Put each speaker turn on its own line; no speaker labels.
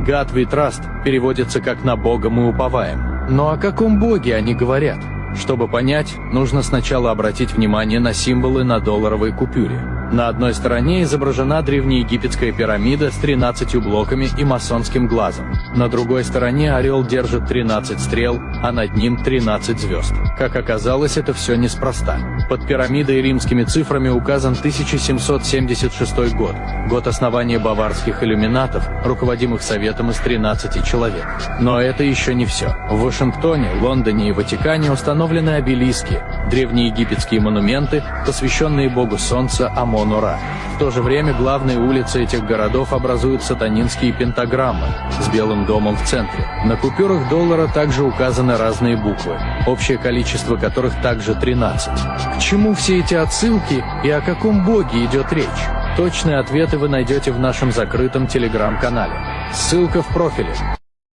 God we trust переводится как «на Бога мы уповаем». Но о каком Боге они говорят? Чтобы понять, нужно сначала обратить внимание на символы на долларовой купюре. На одной стороне изображена древнеегипетская пирамида с 13 блоками и масонским глазом. На другой стороне орел держит 13 стрел, а над ним 13 звезд. Как оказалось, это все неспроста. Под пирамидой римскими цифрами указан 1776 год, год основания баварских иллюминатов, руководимых советом из 13 человек. Но это еще не все. В Вашингтоне, Лондоне и Ватикане установлены обелиски, древнеегипетские монументы, посвященные богу солнца Амону-Ра. В то же время главные улицы этих городов образуют сатанинские пентаграммы с белым домом в центре. На купюрах доллара также указаны разные буквы, общее количество которых также 13. К чему все эти отсылки и о каком боге идет речь? Точные ответы вы найдете в нашем закрытом телеграм-канале. Ссылка в профиле.